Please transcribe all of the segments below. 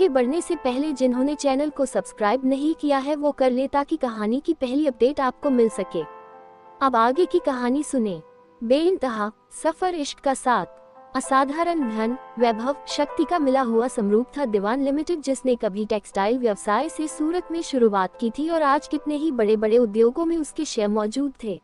आगे बढ़ने से पहले जिन्होंने चैनल को सब्सक्राइब नहीं किया है वो कर ले ताकि कहानी की पहली अपडेट आपको मिल सके। अब आगे की कहानी सुने। बेइंतहा सफर इश्क का साथ। असाधारण धन, वैभव, शक्ति का मिला हुआ समरूप था दीवान लिमिटेड, जिसने कभी टेक्सटाइल व्यवसाय से सूरत में शुरुआत की थी और आज कितने ही बड़े बड़े उद्योगों में उसके शेयर मौजूद थे।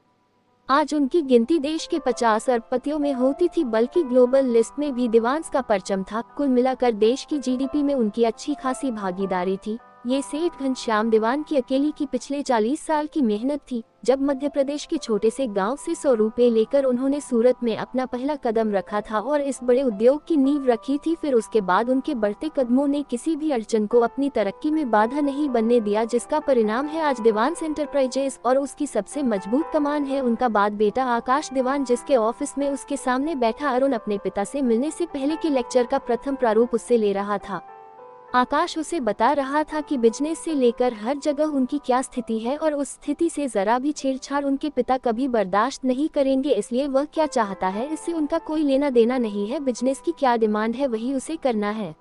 आज उनकी गिनती देश के 50 अरबपतियों में होती थी, बल्कि ग्लोबल लिस्ट में भी दीवान्स का परचम था। कुल मिलाकर देश की जीडीपी में उनकी अच्छी खासी भागीदारी थी। ये सेठ घनश्याम दीवान की अकेली की पिछले 40 साल की मेहनत थी। जब मध्य प्रदेश के छोटे से गांव से 100 रुपए लेकर उन्होंने सूरत में अपना पहला कदम रखा था और इस बड़े उद्योग की नींव रखी थी, फिर उसके बाद उनके बढ़ते कदमों ने किसी भी अड़चन को अपनी तरक्की में बाधा नहीं बनने दिया, जिसका परिणाम है आज दीवान्स एंटरप्राइजेस और उसकी सबसे मजबूत कमान है उनका बाद बेटा आकाश दीवान, जिसके ऑफिस में उसके सामने बैठा अरुण अपने पिता से मिलने से पहले के लेक्चर का प्रथम प्रारूप उससे ले रहा था। आकाश उसे बता रहा था कि बिजनेस से लेकर हर जगह उनकी क्या स्थिति है और उस स्थिति से जरा भी छेड़छाड़ उनके पिता कभी बर्दाश्त नहीं करेंगे, इसलिए वह क्या चाहता है इससे उनका कोई लेना देना नहीं है। बिजनेस की क्या डिमांड है वही उसे करना है।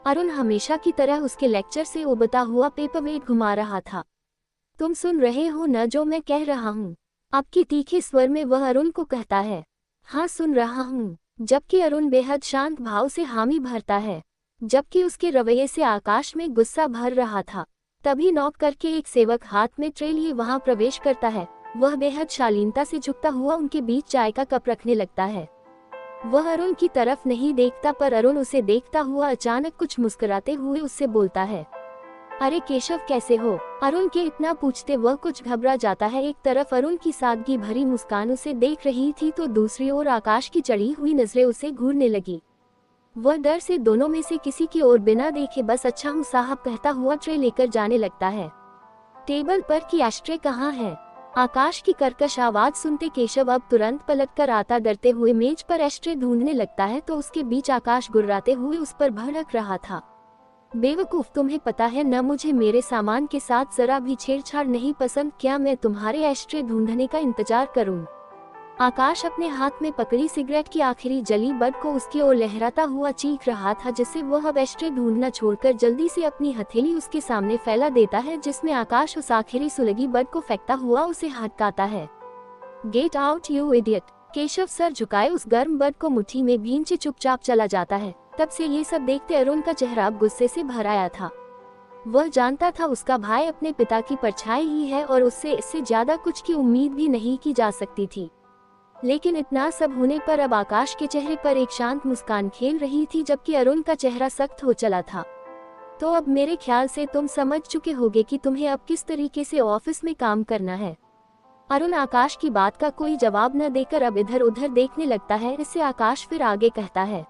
अरुण हमेशा की तरह उसके लेक्चर से उबता हुआ पेपरवेट घुमा रहा था। तुम सुन रहे हो न जो मैं कह रहा हूँ? आपकी तीखे स्वर में वह अरुण को कहता है। हाँ सुन रहा हूँ, जबकि अरुण बेहद शांत भाव से हामी भरता है, जबकि उसके रवैये से आकाश में गुस्सा भर रहा था। तभी नॉक करके एक सेवक हाथ में ट्रे लिए वहां प्रवेश करता है। वह बेहद शालीनता से झुकता हुआ उनके बीच चाय का कप रखने लगता है। वह अरुण की तरफ नहीं देखता, पर अरुण उसे देखता हुआ अचानक कुछ मुस्कुराते हुए उससे बोलता है, अरे केशव कैसे हो? अरुण के इतना पूछते वह कुछ घबरा जाता है। एक तरफ अरुण की सादगी भरी मुस्कान उसे देख रही थी तो दूसरी ओर आकाश की चढ़ी हुई नजरें उसे घूरने लगी। वह डर से दोनों में से किसी की ओर बिना देखे बस अच्छा हूँ साहब कहता हुआ ट्रे लेकर जाने लगता है। टेबल पर की एस्ट्रे कहाँ है? आकाश की कर्कश आवाज सुनते केशव अब तुरंत पलटकर आता, डरते हुए मेज पर एस्ट्रे ढूंढने लगता है तो उसके बीच आकाश गुर्राते हुए उस पर भड़क रहा था। बेवकूफ, तुम्हें पता है न मुझे मेरे सामान के साथ जरा भी छेड़छाड़ नहीं पसंद। क्या मैं तुम्हारे एस्ट्रे ढूंढने का इंतजार करूं? आकाश अपने हाथ में पकड़ी सिगरेट की आखिरी जली बड को उसकी ओर लहराता हुआ चीख रहा था, जिससे वह अब एस्ट्रे ढूंढना छोड़कर जल्दी से अपनी हथेली उसके सामने फैला देता है, जिसमें आकाश उस आखिरी सुलगी बड को फेंकता हुआ उसे हटकाता है। Get out you idiot! Keshav sir झुकाए उस गर्म बड को मुट्ठी में भींचे चुपचाप चला जाता है। तब से ये सब देखते अरुण का चेहरा अब गुस्से से भर आया था। वह जानता था उसका भाई अपने पिता की परछाई ही है और उससे इससे ज्यादा कुछ की उम्मीद भी नहीं की जा सकती थी, लेकिन इतना सब होने पर अब आकाश के चेहरे पर एक शांत मुस्कान खेल रही थी, जबकि अरुण का चेहरा सख्त हो चला था। तो अब मेरे ख्याल से तुम समझ चुके होगे कि तुम्हें अब किस तरीके से ऑफिस में काम करना है। अरुण आकाश की बात का कोई जवाब न देकर अब इधर उधर देखने लगता है। इससे आकाश फिर आगे कहता है,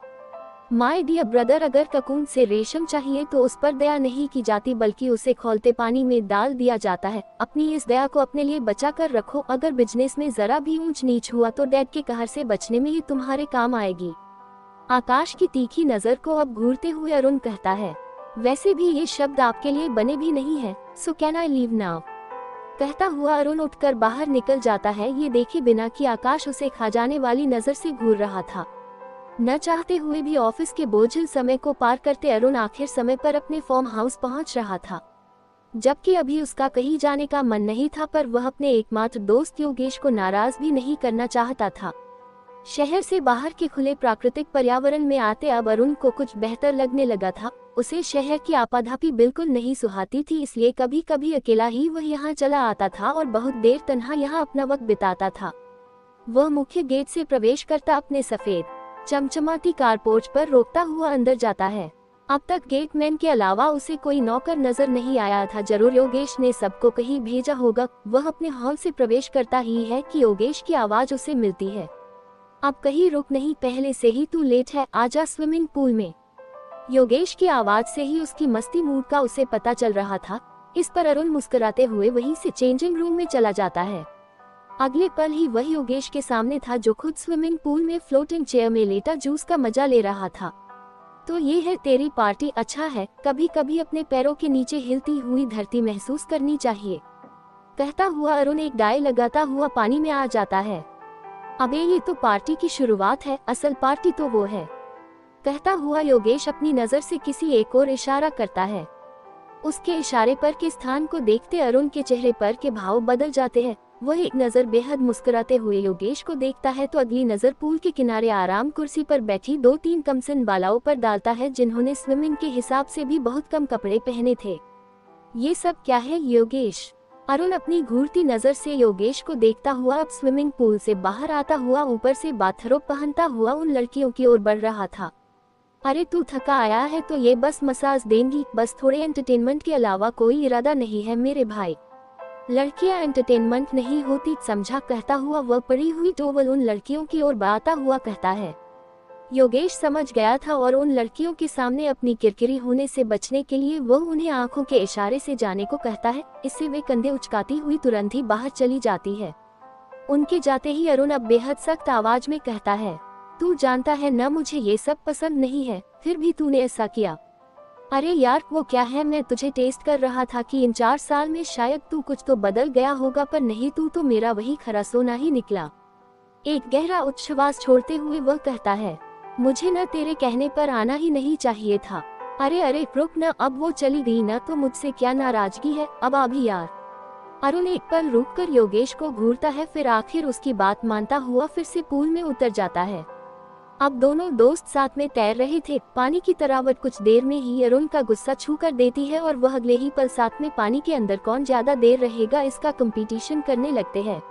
माय डियर ब्रदर, अगर ककून से रेशम चाहिए तो उस पर दया नहीं की जाती बल्कि उसे खौलते पानी में डाल दिया जाता है। अपनी इस दया को अपने लिए बचा कर रखो। अगर बिजनेस में जरा भी ऊंच नीच हुआ तो डैड के कहर से बचने में ये तुम्हारे काम आएगी। आकाश की तीखी नजर को अब घूरते हुए अरुण कहता है, वैसे भी ये शब्द आपके लिए बने भी नहीं है, so can I leave now? कहता हुआ अरुण उठकर बाहर निकल जाता है, ये देखे बिना कि आकाश उसे खा जाने वाली नजर से घूर रहा था। न चाहते हुए भी ऑफिस के बोझिल समय को पार करते अरुण आखिर समय पर अपने फार्म हाउस पहुंच रहा था, जबकि अभी उसका कहीं जाने का मन नहीं था, पर वह अपने एकमात्र दोस्त योगेश को नाराज भी नहीं करना चाहता था। शहर से बाहर के खुले प्राकृतिक पर्यावरण में आते अब अरुण को कुछ बेहतर लगने लगा था। उसे शहर की आपाधापी बिल्कुल नहीं सुहाती थी, इसलिए कभी कभी अकेला ही वह यहाँ चला आता था और बहुत देर तन्हा यहाँ अपना वक्त बिताता था। वह मुख्य गेट से प्रवेश करता अपने सफेद चमचमाती कारपोर्च पर रोकता हुआ अंदर जाता है। अब तक गेटमैन के अलावा उसे कोई नौकर नजर नहीं आया था। जरूर योगेश ने सबको कहीं भेजा होगा। वह अपने हॉल से प्रवेश करता ही है कि योगेश की आवाज उसे मिलती है, अब कहीं रुक नहीं, पहले से ही तू लेट है, आजा स्विमिंग पूल में। योगेश की आवाज से ही उसकी मस्ती मूड का उसे पता चल रहा था। इस पर अरुण मुस्कुराते हुए वहीं से चेंजिंग रूम में चला जाता है। अगले पल ही वह योगेश के सामने था, जो खुद स्विमिंग पूल में फ्लोटिंग चेयर में लेटा जूस का मजा ले रहा था। तो ये है तेरी पार्टी, अच्छा है, कभी कभी अपने पैरों के नीचे हिलती हुई धरती महसूस करनी चाहिए। कहता हुआ अरुण एक डाई लगाता हुआ पानी में आ जाता है। अबे ये तो पार्टी की शुरुआत है, असल पार्टी तो वो है। कहता हुआ योगेश अपनी नजर से किसी एक और इशारा करता है। उसके इशारे पर के स्थान को देखते अरुण के चेहरे पर के भाव बदल जाते हैं। वह एक नजर बेहद मुस्कुराते हुए योगेश को देखता है तो अगली नजर पूल के किनारे आराम कुर्सी पर बैठी 2-3 कमसिन बालाओं पर डालता है, जिन्होंने स्विमिंग के हिसाब से भी बहुत कम कपड़े पहने थे। ये सब क्या है योगेश? अरुण अपनी घूरती नजर से योगेश को देखता हुआ अब स्विमिंग पूल से बाहर आता हुआ ऊपर से बाथरोब पहनता हुआ उन लड़कियों की ओर बढ़ रहा था। अरे तू थका आया है तो ये बस मसाज देंगी, बस थोड़े एंटरटेनमेंट के अलावा कोई इरादा नहीं है मेरे भाई। लड़कियां एंटरटेनमेंट नहीं होती समझा, कहता हुआ वह पड़ी हुई टोवल उन लड़कियों की ओर बढ़ाता हुआ कहता है। योगेश समझ गया था और उन लड़कियों के सामने अपनी किरकिरी होने से बचने के लिए वह उन्हें आंखों के इशारे से जाने को कहता है। इससे वे कंधे उचकाती हुई तुरंत ही बाहर चली जाती है। उनके जाते ही अरुण अब बेहद सख्त आवाज में कहता है, तू जानता है न मुझे ये सब पसंद नहीं है, फिर भी तूने ऐसा किया। अरे यार वो क्या है, मैं तुझे टेस्ट कर रहा था कि इन 4 साल में शायद तू कुछ तो बदल गया होगा, पर नहीं, तू तो मेरा वही खरा सोना ही निकला। एक गहरा उच्छ्वास छोड़ते हुए वह कहता है, मुझे न तेरे कहने पर आना ही नहीं चाहिए था। अरे अरे रुक न, अब वो चली गई न तो मुझसे क्या नाराजगी है, अब आ भी यार। अरुण एक पल रुककर योगेश को घूरता है, फिर आखिर उसकी बात मानता हुआ फिर से पूल में उतर जाता है। अब दोनों दोस्त साथ में तैर रहे थे। पानी की तरावट कुछ देर में ही अरुण का गुस्सा छू कर देती है और वह अगले ही पल साथ में पानी के अंदर कौन ज्यादा देर रहेगा इसका कंपटीशन करने लगते हैं।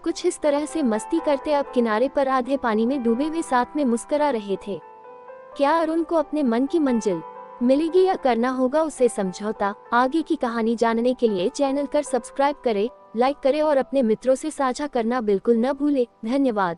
कुछ इस तरह से मस्ती करते अब किनारे पर आधे पानी में डूबे हुए साथ में मुस्कुरा रहे थे। क्या अरुण को अपने मन की मंजिल मिलेगी या करना होगा उसे समझौता? आगे की कहानी जानने के लिए चैनल कर सब्सक्राइब करें, लाइक करें और अपने मित्रों से साझा करना बिल्कुल न भूले। धन्यवाद।